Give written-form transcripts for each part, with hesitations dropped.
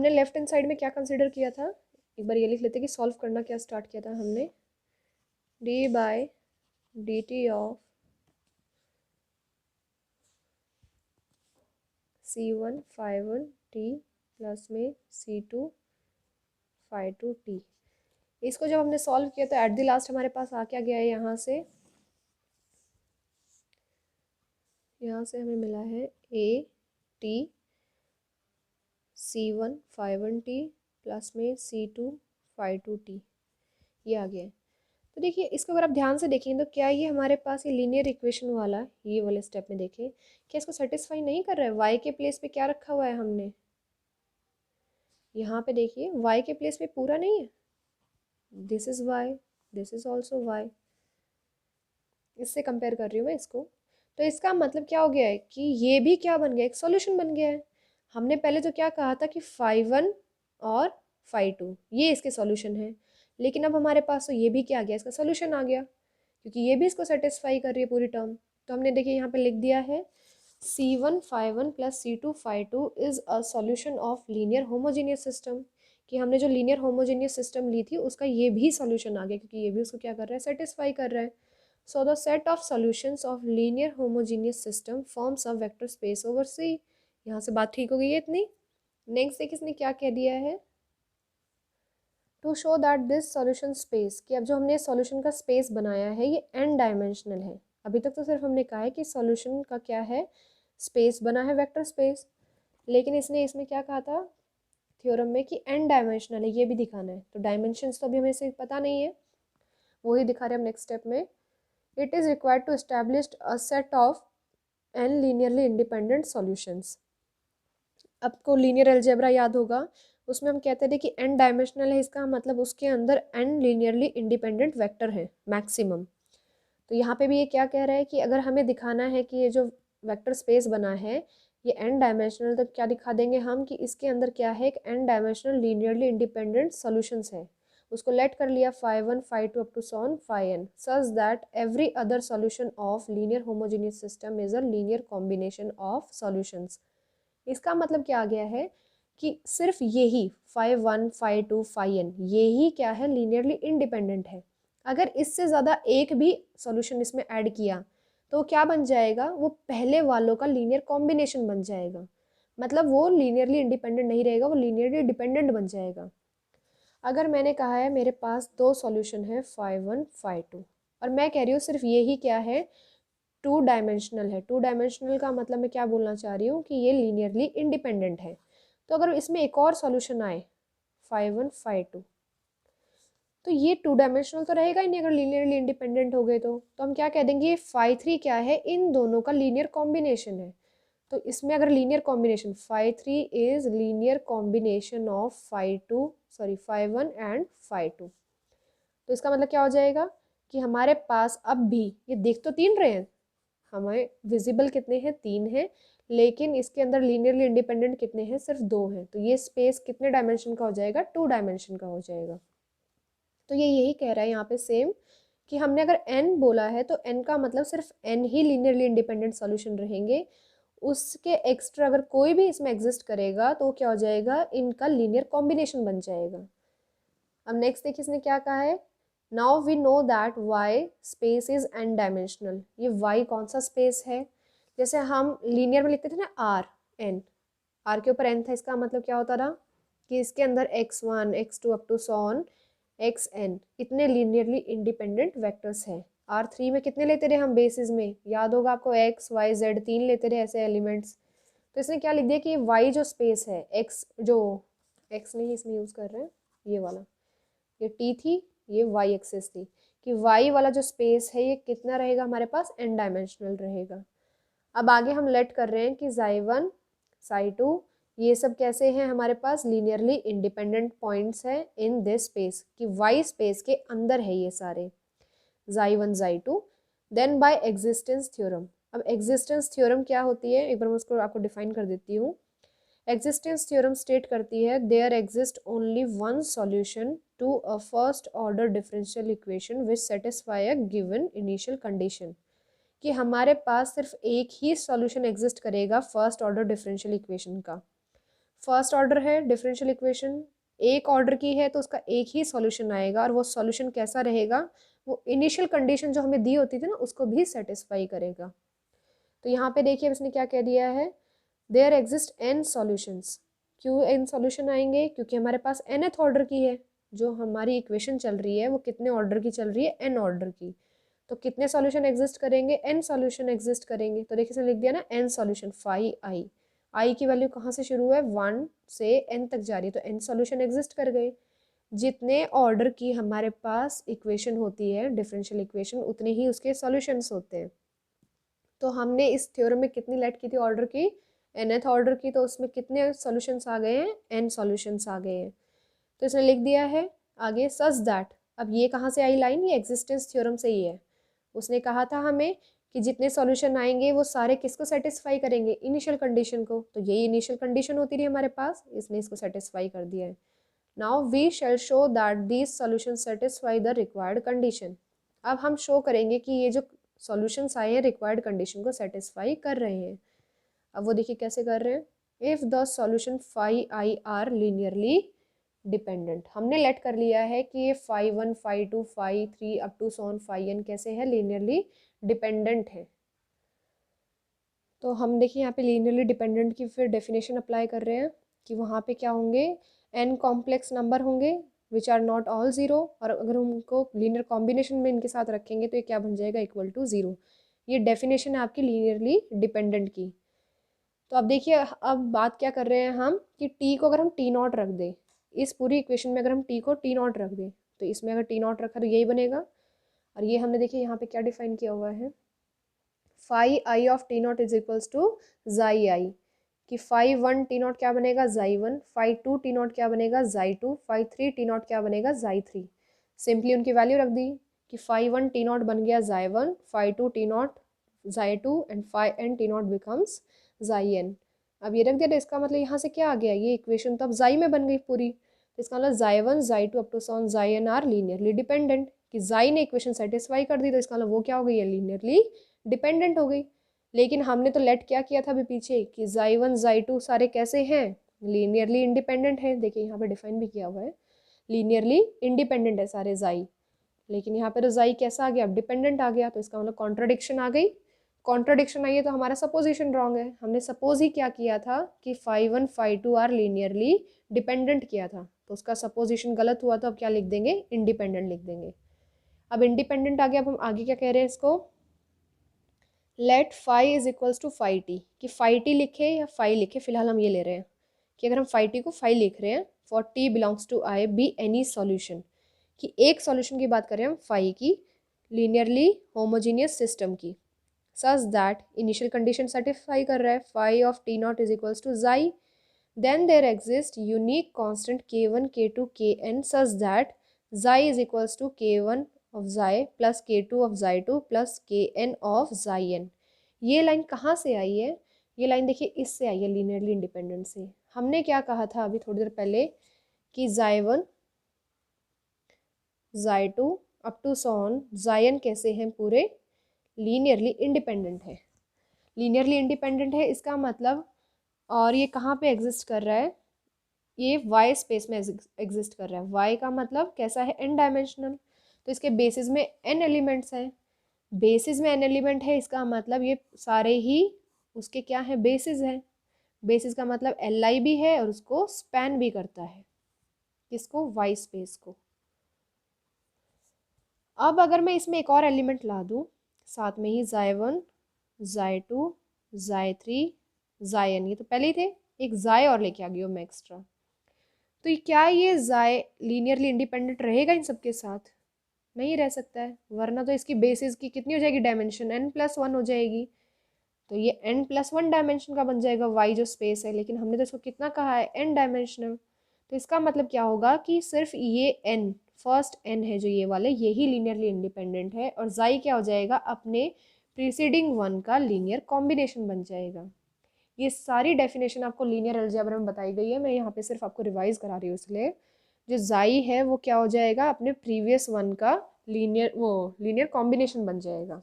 हमने left hand side में क्या कंसिडर किया था, एक बार ये लिख लेते कि सॉल्व करना क्या स्टार्ट किया था हमने, D by D T of C1 phi1 t plus में C2 phi2 t। इसको जब हमने सॉल्व किया तो एट द लास्ट हमारे पास आ क्या गया है, यहाँ से हमें मिला है a t C1 phi1 t plus में C2 phi2 t, ये आ गया है। तो देखिए इसको अगर आप ध्यान से देखें तो क्या ये हमारे पास ये लीनियर इक्वेशन वाला, ये वाले स्टेप में देखें, क्या इसको सेटिस्फाई नहीं कर रहा है। y के प्लेस पे क्या रखा हुआ है हमने, यहाँ पे देखिए y के प्लेस पे पूरा नहीं है, this is y, this is also y, इससे कंपेयर कर रही हूँ मैं इसको। तो इसका मतलब क्या हो गया है कि ये भी क्या बन गया, एक सॉल्यूशन बन गया है। हमने पहले तो क्या कहा था कि phi1 और phi2 ये इसके सॉल्यूशन है, लेकिन अब हमारे पास तो ये भी क्या आ गया, इसका सॉल्यूशन आ गया, क्योंकि ये भी इसको सेटिस्फाई कर रही है पूरी टर्म। तो हमने देखिए यहाँ पे लिख दिया है C1 phi1 plus C2 phi2 is a solution of linear homogeneous system, कि हमने जो लीनियर होमोजीनियस सिस्टम ली थी उसका ये भी सॉल्यूशन आ गया, क्योंकि ये भी उसको क्या कर रहा है, सेटिस्फाई कर रहा है। So the set of solutions of linear homogeneous system forms a vector space over C। यहाँ से बात ठीक हो गई है इतनी। नेक्स्ट देखिए इसने क्या कह दिया है, to show that this solution space, कि अब जो हमने सॉल्यूशन का स्पेस बनाया है ये n डायमेंशनल है। अभी तक तो सिर्फ हमने कहा है कि सॉल्यूशन का क्या है, स्पेस बना है, वेक्टर स्पेस, लेकिन इसने इसमें क्या कहा था थ्योरम में कि n डायमेंशनल है, ये भी दिखाना है। तो डायमेंशंस तो अभी हमें से पता नहीं है, वही दिखा रहे हैं हम नेक्स्ट स्टेप में। It is required to establish a set of n linearly independent solutions। आपको लीनियर अलजेब्रा याद होगा, उसमें हम कहते थे कि n डायमेंशनल है, इसका मतलब उसके अंदर n लीनियरली इंडिपेंडेंट वेक्टर है मैक्सिमम। तो यहाँ पे भी ये क्या कह रहा है कि अगर हमें दिखाना है कि ये जो वेक्टर स्पेस बना है ये n डायमेंशनल, तो क्या दिखा देंगे हम कि इसके अंदर क्या है, एक n dimensional linearly independent solutions है। उसको लेट कर लिया phi1 phi2 up to so on phi n, such that every other solution of linear homogeneous system is a linear combination of solutions। इसका मतलब क्या आ गया है कि सिर्फ यही phi1 phi2 phi n यही क्या है, लीनियरली इंडिपेंडेंट है। अगर इससे ज़्यादा एक भी सॉल्यूशन इसमें ऐड किया तो क्या बन जाएगा, वो पहले वालों का लीनियर कॉम्बिनेशन बन जाएगा, मतलब वो लीनियरली इंडिपेंडेंट नहीं रहेगा, वो लीनियरली डिपेंडेंट बन जाएगा। अगर मैंने कहा है मेरे पास दो सॉल्यूशन है phi1 phi2 और मैं कह रही हूँ सिर्फ ये ही क्या है, टू डायमेंशनल है। टू डायमेंशनल का मतलब मैं क्या बोलना चाह रही हूँ कि ये लीनियरली इंडिपेंडेंट है। तो अगर इसमें एक और सॉल्यूशन आए phi1 phi2 तो ये टू डायमेंशनल तो रहेगा ही नहीं अगर लीनियरली इंडिपेंडेंट हो गए तो हम क्या कह देंगे, ये phi3 क्या है, इन दोनों का लीनियर कॉम्बिनेशन है। तो इसमें अगर linear combination phi3 is linear combination of phi1 and phi2, तो इसका मतलब क्या हो जाएगा कि हमारे पास अब भी ये देख तो तीन रहे हैं, हमें विजिबल कितने हैं, तीन हैं, लेकिन इसके अंदर लीनियरली इंडिपेंडेंट कितने हैं, सिर्फ दो हैं। तो ये स्पेस कितने डायमेंशन का हो जाएगा, टू डायमेंशन का हो जाएगा। तो ये यही कह रहा है यहाँ पे सेम कि हमने अगर n बोला है तो n का मतलब सिर्फ n ही लीनियरली इंडिपेंडेंट सॉल्यूशन रहेंगे, उसके एक्स्ट्रा अगर कोई भी इसमें एग्जिस्ट करेगा तो क्या हो जाएगा, इनका लीनियर कॉम्बिनेशन बन जाएगा। अब नेक्स्ट देखिए इसने क्या कहा है, now we know that y space is n dimensional. ये y कौन सा स्पेस है, जैसे हम लीनियर में लिखते थे ना r के ऊपर n था, इसका मतलब क्या होता था कि इसके अंदर x1 x2 up to so on xn इतने लीनियरली इंडिपेंडेंट वेक्टर्स हैं। R3 में कितने लेते रहे हम बेसिस में, याद होगा आपको, x y z तीन लेते रहे ऐसे एलिमेंट्स। तो इसने क्या लिख दिया कि y जो स्पेस है, x जो x नहीं इसमें यूज़ कर रहे हैं, ये वाला, ये t थी, ये y एक्सिस थी, कि y वाला जो स्पेस है ये कितना रहेगा हमारे पास, n डायमेंशनल रहेगा। अब आगे हम लेट कर रहे हैं कि psi1 psi2 ये सब कैसे हैं हमारे पास, लीनियरली इंडिपेंडेंट पॉइंट्स है इन दिस स्पेस, कि y स्पेस के अंदर है ये सारे psi1 psi2। Then by existence theorem. अब एग्जिस्टेंस थ्योरम क्या होती है, एक बार मैं उसको आपको डिफाइन कर देती हूँ। एग्जिस्टेंस थ्योरम स्टेट करती है there exist only one solution to a first order differential equation which satisfy a given initial condition, कि हमारे पास सिर्फ एक ही सॉल्यूशन एग्जिस्ट करेगा फर्स्ट ऑर्डर डिफरेंशियल इक्वेशन का। फर्स्ट ऑर्डर है डिफरेंशियल इक्वेशन, एक ऑर्डर की है तो उसका एक ही सॉल्यूशन आएगा, और वो सॉल्यूशन कैसा रहेगा, वो इनिशियल कंडीशन जो हमें दी होती थी ना उसको भी सेटिस्फाई करेगा। तो यहाँ पे देखिए इसने क्या कह दिया है, देयर एग्जिस्ट n सॉल्यूशंस। क्यों n सॉल्यूशन आएंगे, क्योंकि हमारे पास nth ऑर्डर की है, जो हमारी इक्वेशन चल रही है वो कितने ऑर्डर की चल रही है, n ऑर्डर की। तो कितने सॉल्यूशन एग्जिस्ट करेंगे, n सॉल्यूशन एग्जिस्ट करेंगे। तो देखिए इसने लिख दिया ना n सॉल्यूशन, i की वैल्यू कहाँ से शुरू है, 1 से n तक जा रही है, तो n सॉल्यूशन एग्जिस्ट कर गए। जितने ऑर्डर की हमारे पास इक्वेशन होती है डिफरेंशियल इक्वेशन, उतने ही उसके सॉल्यूशंस होते हैं। तो हमने इस थ्योरम में कितनी लेट की थी ऑर्डर की, nth ऑर्डर की, तो उसमें कितने सॉल्यूशंस आ गए हैं, n सॉल्यूशंस आ गए हैं। तो इसने लिख दिया है आगे सच दैट। अब ये कहाँ से आई लाइन, ये एक्जिस्टेंस थ्योरम से ही है। उसने कहा था हमें कि जितने सॉल्यूशन आएंगे वो सारे किसको सेटिस्फाई करेंगे, इनिशियल कंडीशन को। तो यही इनिशियल कंडीशन होती रही हमारे पास, इसने इसको सेटिस्फाई कर दिया है। Now we shall show that these solution satisfy the required condition. अब हम शो करेंगे कि ये जो सॉल्यूशंस आए हैं रिक्वायर्ड कंडीशन को सेटिस्फाई कर रहे हैं। अब वो देखिए कैसे कर रहे हैं, if the solution phi i are linearly dependent. हमने लेट कर लिया है कि ये phi 1 phi 2 phi 3 up to so on phi n कैसे है, लीनियरली डिपेंडेंट है। तो हम देखिए यहाँ पे लीनियरली डिपेंडेंट की फिर डेफिनेशन अप्लाई कर रहे हैं कि वहाँ पे क्या होंगे, n कॉम्प्लेक्स नंबर होंगे which are not all zero, और अगर हम उनको लीनियर कॉम्बिनेशन में इनके साथ रखेंगे तो ये क्या बन जाएगा, इक्वल टू ज़ीरो। ये डेफिनेशन है आपकी लीनियरली डिपेंडेंट की। तो अब देखिए अब बात क्या कर रहे हैं हम कि t को अगर हम t नॉट रख दें, इस पूरी इक्वेशन में अगर हम t को t नॉट रख दें, तो इसमें अगर t नॉट रखा तो यही बनेगा। और ये हमने देखिए यहाँ पे क्या डिफाइन किया हुआ है, phi i of T not is equals to जाई आई, कि फाई 1 टी नॉट क्या बनेगा, जाई 1, फाई 2 टी नॉट क्या बनेगा, जाई 2, फाई 3 टी नॉट क्या बनेगा, जाई 3। सिंपली उनकी वैल्यू रख दी कि फाई 1 टी नॉट बन गया जाई 1, phi 2 T naught xi 2, and phi n t naught becomes xi n. अब ये रख दिया तो इसका मतलब यहाँ से क्या आ गया, ये इक्वेशन तो अब जाई में बन गई पूरी। तो इसका मतलब जाई 1 जाई 2 अप टू सॉन जाई एन आर लीनियरली डिपेंडेंट, कि जाई ने इक्वेशन सेटिस्फाई कर दी, तो इसका मतलब वो क्या हो गई है, लीनियरली डिपेंडेंट हो गई। लेकिन हमने तो लेट क्या किया था अभी पीछे कि जाई 1 जाई 2 सारे कैसे हैं, लीनियरली इंडिपेंडेंट है। देखिए यहाँ पे डिफाइन भी किया हुआ है, लीनियरली इंडिपेंडेंट है सारे जाई। लेकिन यहाँ पे तो जाई कैसा आ गया, अब डिपेंडेंट आ गया, तो इसका मतलब कॉन्ट्राडिक्शन आ गई। कॉन्ट्राडिक्शन आई है तो हमारा सपोजिशन रॉन्ग है। हमने सपोज ही क्या किया था कि phi 1 phi 2 are linearly dependent किया था, तो उसका सपोजिशन गलत हुआ, तो अब क्या लिख देंगे, इंडिपेंडेंट लिख देंगे। अब इंडिपेंडेंट आ गया, अब हम आगे क्या कह रहे हैं इसको, let phi is equals to phi t, कि फाई टी लिखे या फाई लिखे, फिलहाल हम ये ले रहे हैं कि अगर हम फाई टी को फाई लिख रहे हैं, for t belongs to I be any solution, कि एक सॉल्यूशन की बात करें हम फाई की, लीनियरली होमोजीनियस सिस्टम की, such that initial condition satisfy कर रहा है, phi of T not is equals to xi, then there exists unique constant k1 k2 kn such that xi is equals to k1 of xi plus k2 of xi2 plus kn of xi n। ये line कहाँ से आई है, ये line देखिए इससे आई है, linearly independent से। हमने क्या कहा था अभी थोड़ी देर पहले कि xi1 xi2 up to so on xi n कैसे हैं, पूरे लीनियरली इंडिपेंडेंट है। लीनियरली इंडिपेंडेंट है इसका मतलब, और ये कहाँ पे एग्जिस्ट कर रहा है, ये वाई स्पेस में एग्जिस्ट कर रहा है। वाई का मतलब कैसा है, एन डायमेंशनल, तो इसके बेसिस में एन एलिमेंट्स हैं। बेसिस में एन एलिमेंट है, इसका मतलब ये सारे ही उसके क्या है, बेसिस है। बेसिस का मतलब एल आई भी है और उसको स्पैन भी करता है, किसको, वाई स्पेस को। अब अगर मैं इसमें एक और एलिमेंट ला दूँ साथ में ही, जाई 1 जाई 2 जाई 3 जाई एन, ये तो पहले ही थे, एक जाई और लेके आ गई हूँ मैं एक्स्ट्रा। तो क्या ये जाई लीनियरली इंडिपेंडेंट रहेगा इन सबके साथ, नहीं रह सकता है, वरना तो इसकी बेसिस की कितनी हो जाएगी, डायमेंशन n+1 हो जाएगी। तो ये n+1 डायमेंशन का बन जाएगा y जो स्पेस है, लेकिन हमने तो इसको कितना कहा है, n डायमेंशनल। तो इसका मतलब क्या होगा कि सिर्फ ये n, फर्स्ट n है जो ये वाले, यही लीनियरली इंडिपेंडेंट है, और जाई क्या हो जाएगा, अपने प्रीसीडिंग वन का लीनियर कॉम्बिनेशन बन जाएगा। ये सारी डेफिनेशन आपको लीनियर अलजेब्रा में बताई गई है, मैं यहाँ पे सिर्फ आपको रिवाइज करा रही हूँ। इसलिए जो जाई है वो क्या हो जाएगा, अपने प्रीवियस वन का लीनियर कॉम्बिनेशन बन जाएगा।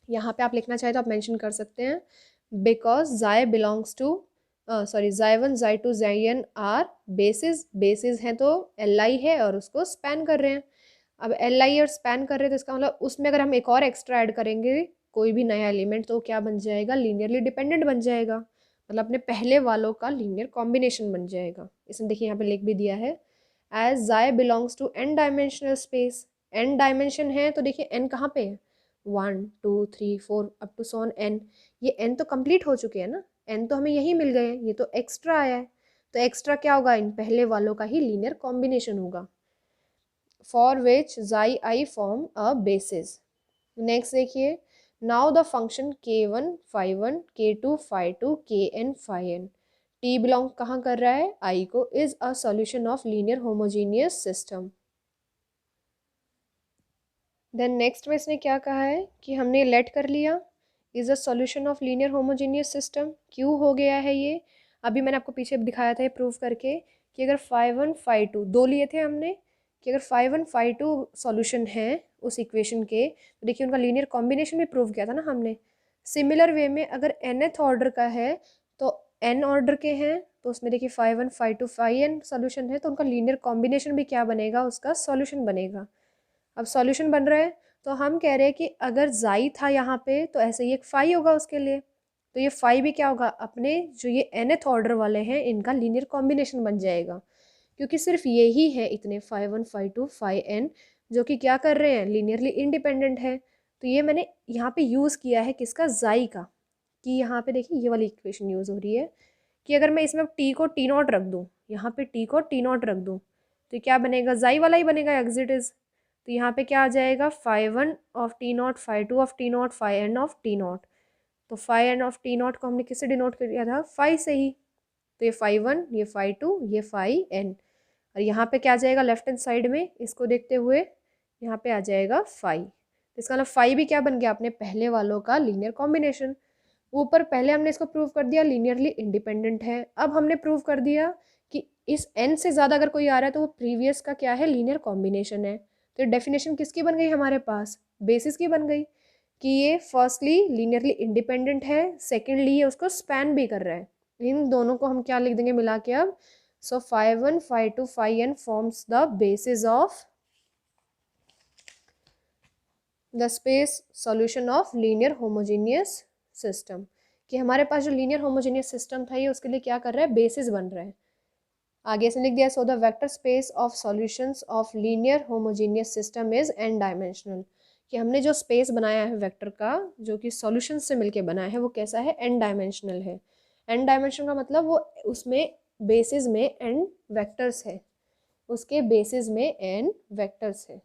यहाँ पे आप लिखना चाहे तो आप मेंशन कर सकते हैं, because xi belongs to sorry Xi1 Xi2 Xin are basis, basis हैं तो Li है और उसको स्पैन कर रहे हैं। अब Li और स्पैन कर रहे हैं तो इसका मतलब उसमें अगर हम एक और एक्स्ट्रा ऐड करेंगे कोई भी नया एलिमेंट तो क्या बन जाएगा, लीनियरली डिपेंडेंट बन जाएगा, मतलब अपने पहले वालों का लीनियर कॉम्बिनेशन बन जाएगा। इसमें देखिए यहाँ पे लिख भी दिया है as Xi belongs to n dimensional space. n dimension है तो देखिए n कहाँ पे है, 1 2 3 4 अप टू सॉन n। ये n तो कंप्लीट हो चुके हैं ना, n तो हमें यही मिल गए हैं, ये तो एक्स्ट्रा आया है, तो एक्स्ट्रा क्या होगा, इन पहले वालों का ही लीनियर कॉम्बिनेशन होगा। For which Xi I form a basis. Next देखिए, now the function k1 phi1 k2 phi2 kn phi n, t belong कहाँ कर रहा है, I को, is a solution of linear homogeneous system. Then next में इसने क्या कहा है कि हमने लेट कर लिया is a solution of linear homogeneous system. क्यों हो गया है ये, अभी मैंने आपको पीछे दिखाया था प्रूव करके कि अगर phi1 phi2 दो लिए थे हमने, कि अगर phi1 phi2 सॉल्यूशन है उस इक्वेशन के, तो देखिए उनका लीनियर कॉम्बिनेशन भी प्रूव किया था ना हमने। सिमिलर वे में अगर nth ऑर्डर का है तो n ऑर्डर के हैं तो उसमें देखिए phi1 phi2 phi n solution है तो उनका लीनियर कॉम्बिनेशन भी क्या बनेगा, उसका सॉल्यूशन बनेगा। अब सॉल्यूशन बन रहा है तो हम कह रहे हैं कि अगर जाई था यहाँ पे तो ऐसे ही एक फाई होगा उसके लिए, तो ये फाई भी क्या होगा, अपने जो ये nth ऑर्डर वाले हैं इनका लीनियर कॉम्बिनेशन बन जाएगा, क्योंकि सिर्फ यही है इतने phi1 phi2 phi n जो कि क्या कर रहे हैं, लीनियरली इंडिपेंडेंट है। तो ये मैंने यहाँ पे यूज़ किया है किसका, जाई का, कि यहाँ पे देखिए ये वाली इक्वेशन यूज़ हो रही है कि अगर मैं इसमें टी को टी नॉट रख दूँ, यहाँ पे टी को टी नॉट रख दूँ तो क्या बनेगा, जाई वाला ही बनेगा एग्ज इट इज़। तो यहाँ पे क्या आ जाएगा, phi1 of T not phi2 of T not phi n of T not. तो phi n of T not को हमने किससे डिनोट किया था, फाई से ही, तो ये phi1 ये phi2 ये phi n, और यहाँ पे क्या आ जाएगा लेफ्ट हैंड साइड में इसको देखते हुए यहाँ पे आ जाएगा फाई, तो इसका मतलब फाई भी क्या बन गया, अपने पहले वालों का लीनियर कॉम्बिनेशन। ऊपर पहले हमने इसको प्रूव कर दिया लीनियरली इंडिपेंडेंट है, अब हमने प्रूव कर दिया कि इस n से ज़्यादा अगर कोई आ रहा है तो वो प्रीवियस का क्या है, लीनियर कॉम्बिनेशन है। तो डेफिनेशन किसकी बन गई हमारे पास, बेसिस की बन गई, कि ये फर्स्टली लीनियरली इंडिपेंडेंट है, सेकेंडली ये उसको स्पैन भी कर रहा है। इन दोनों को हम क्या लिख देंगे मिला के अब, सो phi1 phi2 phi n forms the basis of the space solution of linear homogeneous system, कि हमारे पास जो लीनियर होमोजीनियस सिस्टम था ये उसके लिए क्या कर रहा है, बेसिस बन रहा है। आगे से लिख दिया, so the vector space of solutions of linear homogeneous system is n dimensional, कि हमने जो स्पेस बनाया है वेक्टर का जो कि सॉल्यूशन से मिलके बनाया है वो कैसा है, n डायमेंशनल है। n डायमेंशनल का मतलब वो उसमें बेसिस में n वेक्टर्स है, उसके बेसिस में n वेक्टर्स है।